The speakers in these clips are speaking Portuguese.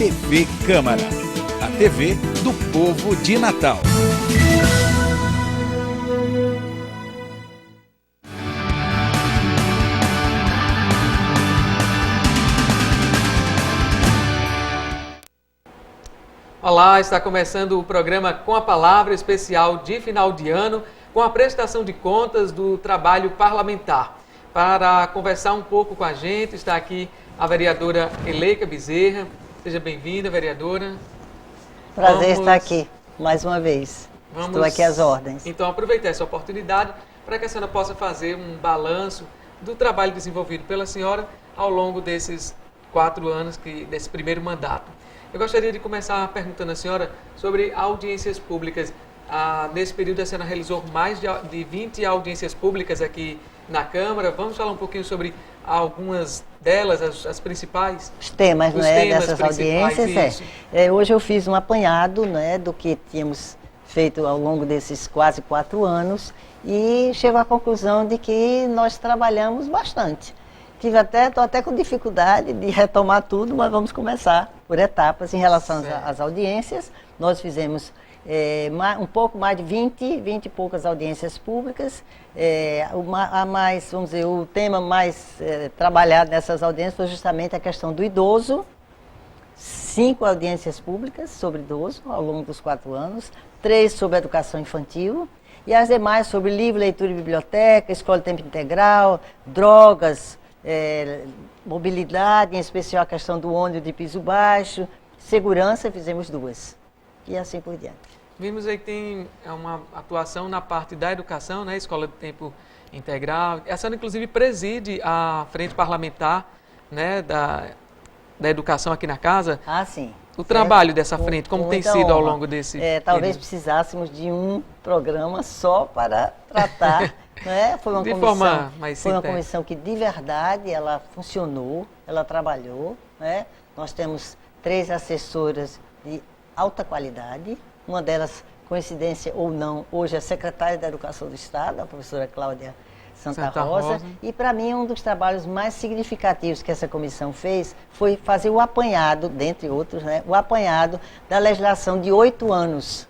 TV Câmara, a TV do povo de Natal. Olá, está começando o programa Com a Palavra especial de final de ano, com a prestação de contas do trabalho parlamentar. Para conversar um pouco com a gente, está aqui a vereadora Eleika Bezerra. Seja bem-vinda, vereadora. Prazer estar aqui, mais uma vez. Estou aqui às ordens. Então, aproveitar essa oportunidade para que a senhora possa fazer um balanço do trabalho desenvolvido pela senhora ao longo desses 4 anos, desse primeiro mandato. Eu gostaria de começar perguntando à senhora sobre audiências públicas. Nesse período, a senhora realizou mais de 20 audiências públicas aqui na Câmara. Vamos falar um pouquinho sobre algumas delas, as principais? Os temas, dessas audiências. Hoje eu fiz um apanhado, do que tínhamos feito ao longo desses quase 4 anos e chego à conclusão de que nós trabalhamos bastante. Estou até com dificuldade de retomar tudo, mas vamos começar por etapas. Em relação às audiências, nós fizemos um pouco mais de 20 e poucas audiências públicas. O tema mais trabalhado nessas audiências foi justamente a questão do idoso. 5 audiências públicas sobre idoso ao longo dos 4 anos, 3 sobre educação infantil e as demais sobre livro, leitura e biblioteca, escola de tempo integral, drogas, mobilidade, em especial a questão do ônibus de piso baixo, segurança, fizemos 2 e assim por diante. Vimos aí que tem uma atuação na parte da educação, escola de tempo integral. A senhora, inclusive, preside a frente parlamentar da educação aqui na casa. Sim. O trabalho dessa frente, como tem sido ao longo desse talvez precisássemos de um programa só para tratar. Foi uma comissão que de verdade ela funcionou, ela trabalhou. Nós temos 3 assessoras de alta qualidade, uma delas, coincidência ou não, hoje é secretária da Educação do Estado, a professora Cláudia Santa Rosa. E para mim um dos trabalhos mais significativos que essa comissão fez foi fazer o apanhado, dentre outros, o apanhado da legislação de 8 anos.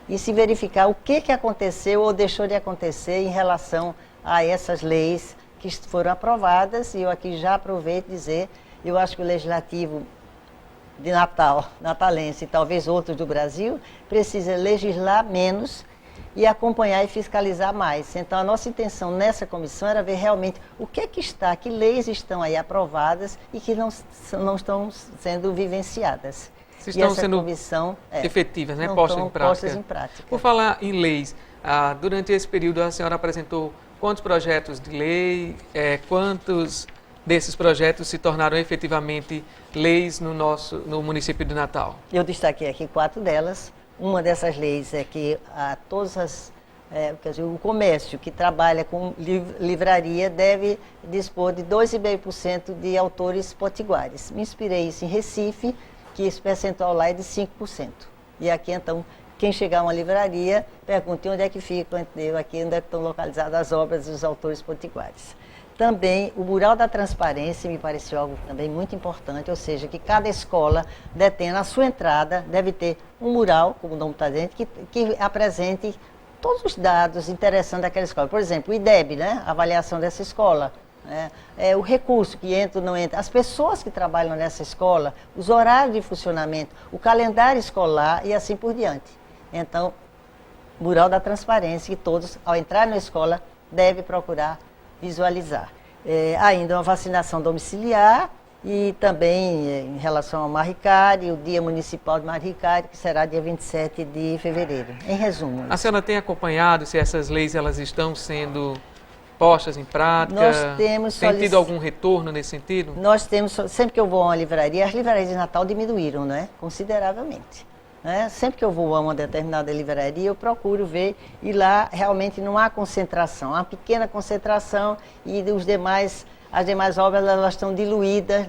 E se verificar o que aconteceu ou deixou de acontecer em relação a essas leis que foram aprovadas. E eu aqui já aproveito dizer, eu acho que o Legislativo de Natal, natalense e talvez outros do Brasil, precisa legislar menos e acompanhar e fiscalizar mais. Então a nossa intenção nessa comissão era ver realmente que leis estão aí aprovadas e que não estão sendo vivenciadas. Se estão sendo efetivas, postas em prática. Por falar em leis, durante esse período a senhora apresentou quantos projetos de lei, quantos desses projetos se tornaram efetivamente leis no município de Natal? Eu destaquei aqui 4 delas. Uma dessas leis é que o comércio que trabalha com livraria deve dispor de 2,5% de autores potiguares. Me inspirei isso em Recife, que esse percentual lá é de 5%. E aqui, então, quem chegar a uma livraria, pergunte onde é que fica, onde é que estão localizadas as obras dos autores potiguares. Também, o mural da transparência me pareceu algo também muito importante, ou seja, que cada escola detém na sua entrada, deve ter um mural, como o nome está dizendo, que apresente todos os dados interessantes daquela escola. Por exemplo, o IDEB, a avaliação dessa escola. O recurso que entra ou não entra, as pessoas que trabalham nessa escola, os horários de funcionamento, o calendário escolar e assim por diante. Então, mural da transparência que todos, ao entrar na escola, devem procurar visualizar. Ainda uma vacinação domiciliar e também em relação ao Marricari, o Dia Municipal de Marricari, que será dia 27 de fevereiro. Em resumo. A senhora tem acompanhado se essas leis elas estão sendo postas em prática? Tem tido algum retorno nesse sentido? Nós temos, sempre que eu vou a uma livraria, as livrarias de Natal diminuíram, consideravelmente. Sempre que eu vou a uma determinada livraria, eu procuro ver e lá realmente não há concentração, há uma pequena concentração e as demais obras elas estão diluídas,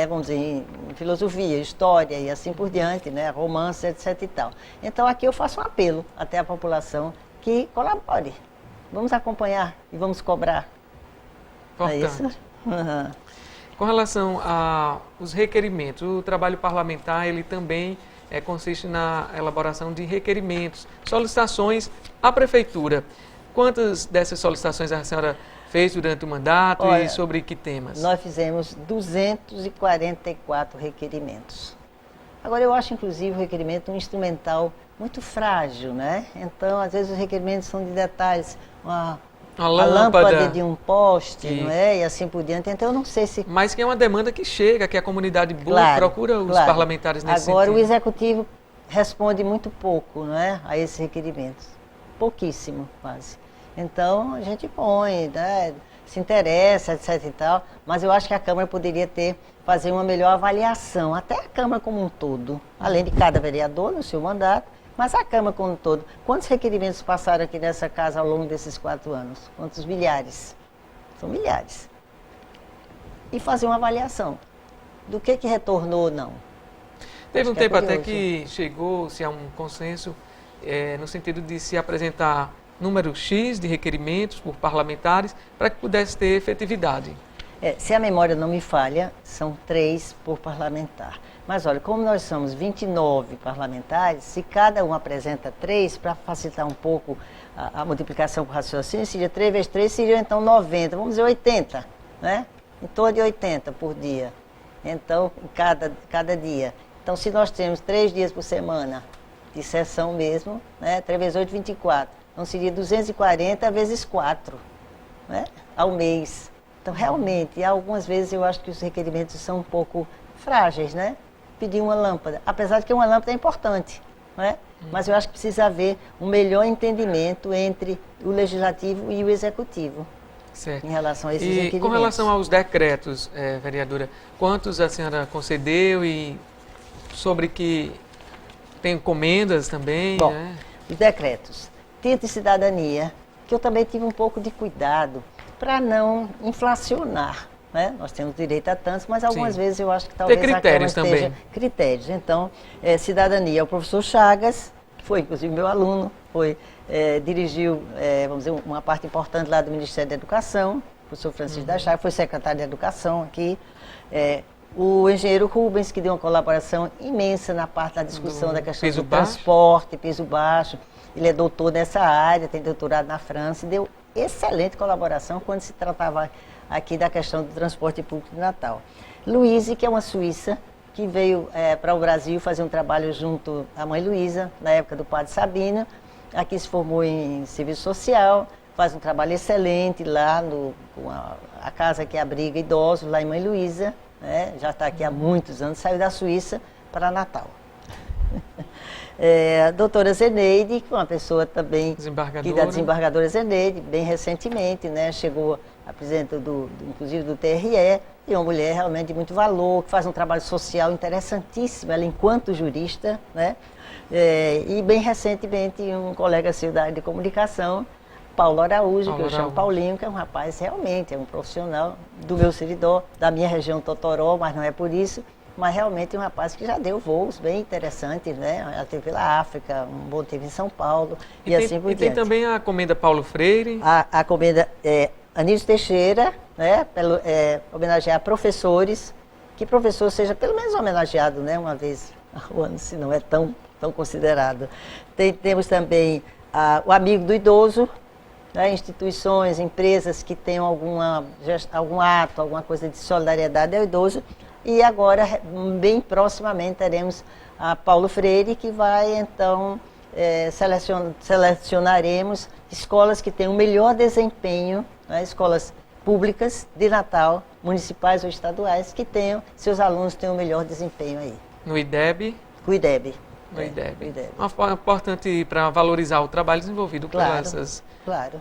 vamos dizer, em filosofia, história e assim por diante, romance, etc. e tal. Então aqui eu faço um apelo até à população que colabore. Vamos acompanhar e vamos cobrar. Importante. É isso? Uhum. Com relação aos requerimentos, o trabalho parlamentar ele também consiste na elaboração de requerimentos, solicitações à prefeitura. Quantas dessas solicitações a senhora fez durante o mandato? Olha, e sobre que temas? Nós fizemos 244 requerimentos. Agora, eu acho, inclusive, o requerimento um instrumental muito frágil, né? Então, às vezes, os requerimentos são de detalhes, a lâmpada de um poste, não é? E assim por diante. Então, eu não sei se... Mas que é uma demanda que chega, que a comunidade procura os parlamentares nesse Agora, sentido. o Executivo responde muito pouco, não é? A esses requerimentos. Pouquíssimo, quase. Então, a gente põe, né? Se interessa, etc e tal, mas eu acho que a Câmara poderia fazer uma melhor avaliação, até a Câmara como um todo, além de cada vereador no seu mandato, mas a Câmara como um todo. Quantos requerimentos passaram aqui nessa casa ao longo desses 4 anos? Quantos milhares? São milhares. E fazer uma avaliação do que retornou ou não. Teve Acho um que é tempo até curioso. que chegou-se a um consenso no sentido de se apresentar número X de requerimentos por parlamentares para que pudesse ter efetividade. Se a memória não me falha, são 3 por parlamentar. Mas olha, como nós somos 29 parlamentares, se cada um apresenta 3, para facilitar um pouco a multiplicação por raciocínio, seria 3 vezes 3, seria então 90, vamos dizer 80, né? Em torno de 80 por dia, então, cada dia. Então, se nós temos 3 dias por semana, de sessão mesmo, né? 3 vezes 8, 24, então seria 240 vezes 4, né? Ao mês. Então, realmente, algumas vezes eu acho que os requerimentos são um pouco frágeis, né? Pedir uma lâmpada, apesar de que uma lâmpada é importante, né? Mas eu acho que precisa haver um melhor entendimento entre o Legislativo e o Executivo. Certo. Em relação a esses E requerimentos. com relação aos decretos, vereadora, quantos a senhora concedeu e sobre que tem encomendas também? Bom, né? Os decretos. Título de cidadania, que eu também tive um pouco de cuidado para não inflacionar, né? Nós temos direito a tantos, mas algumas vezes eu acho que talvez critérios a Câmara esteja... também. Critérios. Então, cidadania, o professor Chagas, que foi inclusive meu aluno, dirigiu, vamos dizer, uma parte importante lá do Ministério da Educação, o professor Francisco da Chagas, foi secretário de Educação aqui. O engenheiro Rubens, que deu uma colaboração imensa na parte da discussão da questão do transporte, piso baixo. Ele é doutor nessa área, tem doutorado na França, e deu excelente colaboração quando se tratava aqui da questão do transporte público de Natal. Luíse, que é uma suíça, que veio para o Brasil fazer um trabalho junto à mãe Luísa, na época do padre Sabino, aqui se formou em serviço social, faz um trabalho excelente lá com a casa que abriga idosos, lá em Mãe Luísa, né? Já está aqui há muitos anos, saiu da Suíça para Natal. A doutora Zeneide, que é uma pessoa também da desembargadora Zeneide, bem recentemente, né? Chegou a presidente inclusive do TRE, e uma mulher realmente de muito valor, que faz um trabalho social interessantíssimo, ela enquanto jurista, né? E bem recentemente um colega seu da área de comunicação, Paulo Araújo, que eu chamo Paulinho, que é um rapaz realmente, é um profissional do meu servidor, da minha região Totoró, mas não é por isso, mas realmente é um rapaz que já deu voos bem interessantes, né? Ela teve pela África, um bom teve em São Paulo e assim por diante. E tem também a Comenda Paulo Freire. A Comenda Anísio Teixeira, né? Homenagear professores, que professor seja pelo menos homenageado, né? Uma vez ao ano, se não é tão considerado. Temos também o Amigo do Idoso, né? Instituições, empresas que tenham algum ato, alguma coisa de solidariedade ao idoso. E agora, bem proximamente, teremos a Paulo Freire, que vai, então, selecionaremos escolas que tenham o melhor desempenho, né? Escolas públicas de Natal, municipais ou estaduais, que seus alunos tenham o melhor desempenho aí. No IDEB? O IDEB. No IDEB. Uma forma importante para valorizar o trabalho desenvolvido por essas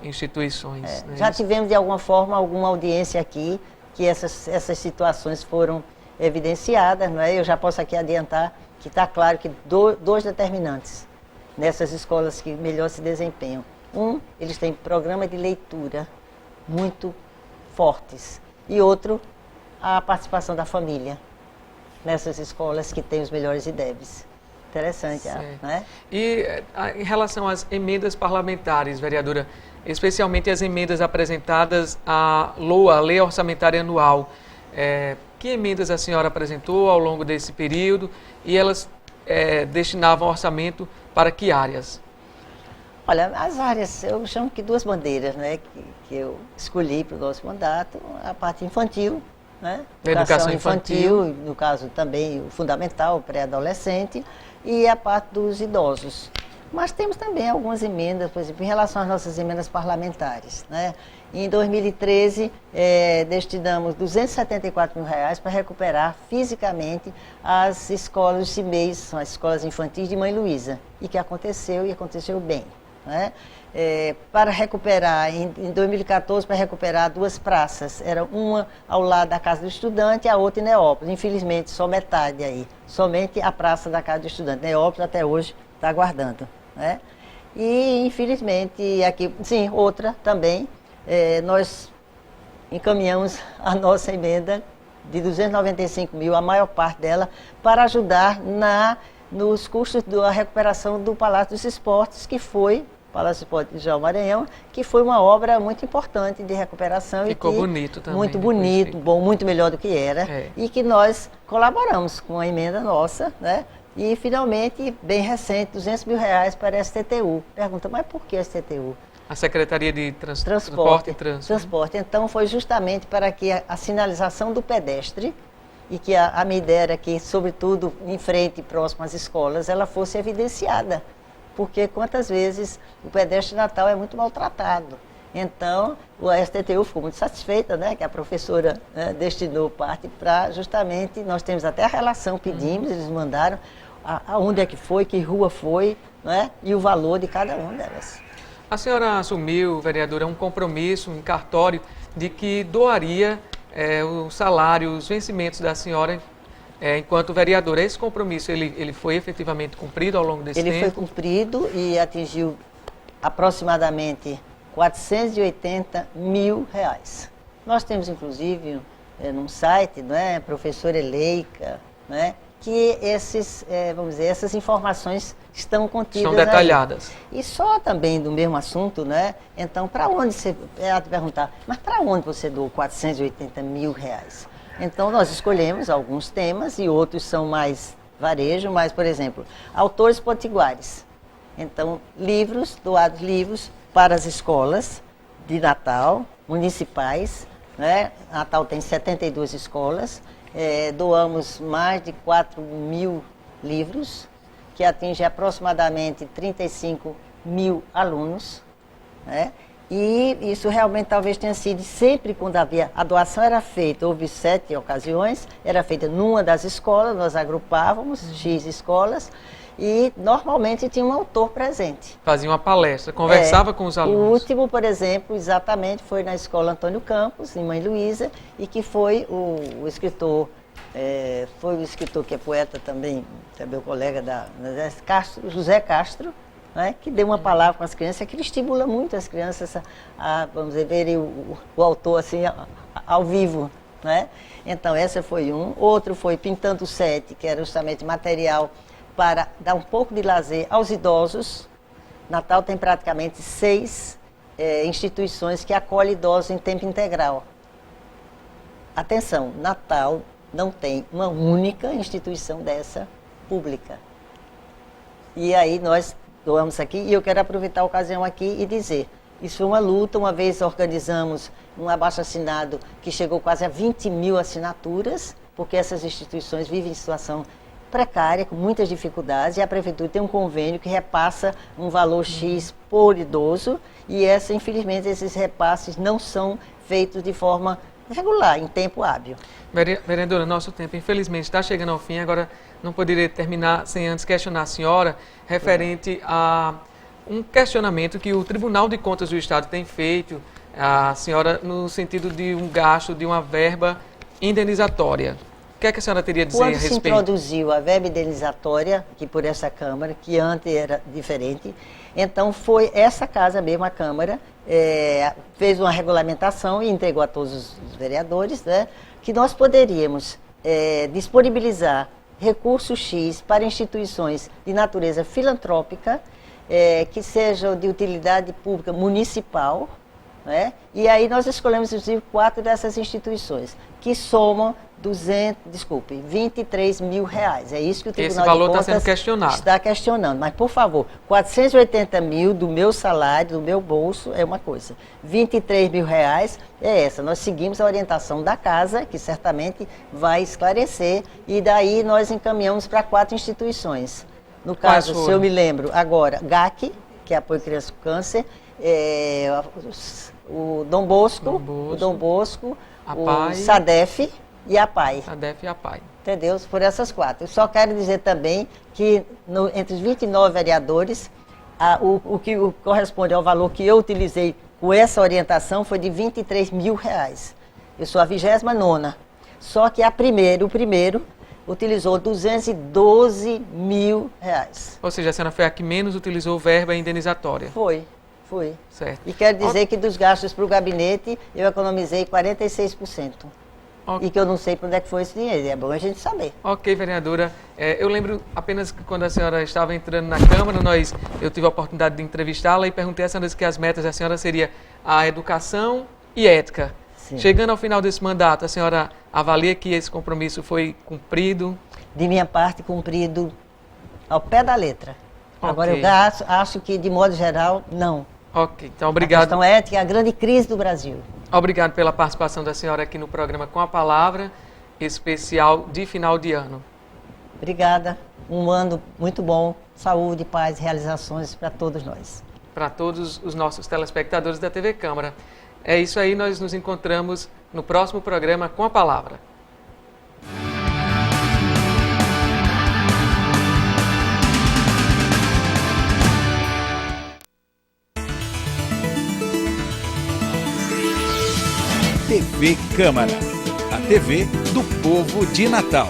instituições. Né? Já tivemos, de alguma forma, alguma audiência aqui, que essas situações foram evidenciadas, não é? Eu já posso aqui adiantar que está claro que dois determinantes nessas escolas que melhor se desempenham. Eles têm programa de leitura muito fortes. E outro, a participação da família nessas escolas que têm os melhores IDEBs. Interessante, né? E em relação às emendas parlamentares, vereadora, especialmente as emendas apresentadas à LOA, Lei Orçamentária Anual, Que emendas a senhora apresentou ao longo desse período e elas destinavam orçamento para que áreas? Olha, as áreas, eu chamo que duas bandeiras, né, que eu escolhi para o nosso mandato, a parte infantil, né, Educação infantil, no caso também o fundamental, o pré-adolescente, e a parte dos idosos. Mas temos também algumas emendas, por exemplo, em relação às nossas emendas parlamentares, né. Em 2013, destinamos R$274 mil para recuperar fisicamente as escolas de CIMEIs, as escolas infantis de Mãe Luísa, e que aconteceu e aconteceu bem. Né? Para recuperar, em 2014, para recuperar duas praças, era uma ao lado da Casa do Estudante e a outra em Neópolis. Infelizmente, só metade aí, somente a praça da Casa do Estudante. Neópolis até hoje está aguardando. Né? E, infelizmente, aqui, sim, outra também, nós encaminhamos a nossa emenda de R$295 mil, a maior parte dela, para ajudar nos custos da recuperação do Palácio dos Esportes, que foi, Palácio dos Esportes de João Maranhão, que foi uma obra muito importante de recuperação. Ficou bonito também. Muito bonito, bom, muito melhor do que era, e que nós colaboramos com a emenda nossa, né? E, finalmente, bem recente, R$200 mil para a STTU. Pergunta, mas por que a STTU? A Secretaria de Transporte e Trânsito. Transporte. Então, foi justamente para que a sinalização do pedestre, e que a minha ideia era que, sobretudo, em frente, próximo às escolas, ela fosse evidenciada. Porque quantas vezes o pedestre de Natal é muito maltratado. Então, a STTU ficou muito satisfeita, né, que a professora destinou parte para justamente, nós temos até a relação, pedimos, eles mandaram aonde é que foi, que rua foi, né, e o valor de cada uma delas. A senhora assumiu, vereadora, um compromisso, um cartório, de que doaria o salário, os vencimentos da senhora enquanto vereadora. Esse compromisso, ele foi efetivamente cumprido ao longo desse tempo? Ele foi cumprido e atingiu aproximadamente R$480 mil. Nós temos, inclusive, num site, né, professora Eleica, né, que vamos dizer, essas informações estão contidas. São detalhadas. Aí. E só também do mesmo assunto, né? Então, para onde você... Ela te perguntar, mas para onde você doou R$480 mil? Então, nós escolhemos alguns temas e outros são mais varejo, mas, por exemplo, autores potiguares. Então, doados livros para as escolas de Natal, municipais, né? Natal tem 72 escolas, doamos mais de 4 mil livros, que atinge aproximadamente 35 mil alunos, né? E isso realmente talvez tenha sido sempre quando a doação era feita, houve 7 ocasiões, era feita numa das escolas, nós agrupávamos X escolas, e normalmente tinha um autor presente. Fazia uma palestra, conversava com os alunos. O último, por exemplo, exatamente foi na Escola Antônio Campos, em Mãe Luísa, e que foi o escritor, que é poeta também, é meu colega José Castro, né, que deu uma palavra com as crianças, que ele estimula muito as crianças a vamos dizer, verem o autor assim, ao vivo. Né? Então, essa foi um. Outro foi Pintando o Sete, que era justamente material para dar um pouco de lazer aos idosos. Natal tem praticamente 6 instituições que acolhem idosos em tempo integral. Atenção, Natal não tem uma única instituição dessa pública. E aí nós doamos aqui, e eu quero aproveitar a ocasião aqui e dizer, isso foi uma luta, uma vez organizamos um abaixo-assinado que chegou quase a 20 mil assinaturas, porque essas instituições vivem em situação precária, com muitas dificuldades, e a Prefeitura tem um convênio que repassa um valor X por idoso, e infelizmente, esses repasses não são feitos de forma regular, em tempo hábil. Vereadora, nosso tempo, infelizmente, está chegando ao fim. Agora, não poderia terminar sem antes questionar a senhora referente a um questionamento que o Tribunal de Contas do Estado tem feito à senhora no sentido de um gasto de uma verba indenizatória. O que é que a senhora teria a dizer a respeito? Quando se introduziu a verba indenizatória, que por essa Câmara, que antes era diferente, então foi essa casa mesmo, a Câmara, fez uma regulamentação e entregou a todos os vereadores, né, que nós poderíamos disponibilizar recurso X para instituições de natureza filantrópica, que sejam de utilidade pública municipal, né? E aí nós escolhemos, inclusive, 4 dessas instituições, que somam 23 mil reais. É isso que o Tribunal Esse valor de Contas está sendo questionado. está questionando. Mas, por favor, 480 mil do meu salário, do meu bolso, é uma coisa. 23 mil reais é essa. Nós seguimos a orientação da casa, que certamente vai esclarecer, e daí nós encaminhamos para 4 instituições. No caso, se eu me lembro, agora, GAC, que é Apoio Criança com Câncer, o Dom Bosco, o SADEF e a PAI. SADEF e a PAI. Entendeu? Por essas 4. Eu só quero dizer também que entre os 29 vereadores, o que corresponde ao valor que eu utilizei com essa orientação foi de 23 mil reais. Eu sou a 29ª. Só que o primeiro utilizou 212 mil reais. Ou seja, a senhora foi a que menos utilizou verba indenizatória. Foi. Certo. E quero dizer que dos gastos para o gabinete, eu economizei 46%. E que eu não sei para onde é que foi esse dinheiro. É bom a gente saber. Ok, vereadora. Eu lembro apenas que quando a senhora estava entrando na Câmara, eu tive a oportunidade de entrevistá-la e perguntei a senhora que as metas da senhora seria a educação e ética. Sim. Chegando ao final desse mandato, a senhora avalia que esse compromisso foi cumprido? De minha parte, cumprido ao pé da letra. Okay. Agora, eu acho que, de modo geral, não. Ok, então obrigado. A questão ética é a grande crise do Brasil. Obrigado pela participação da senhora aqui no programa Com a Palavra, especial de final de ano. Obrigada. Um ano muito bom. Saúde, paz, realizações para todos nós. Para todos os nossos telespectadores da TV Câmara. É isso aí, nós nos encontramos no próximo programa Com a Palavra. TV Câmara, a TV do povo de Natal.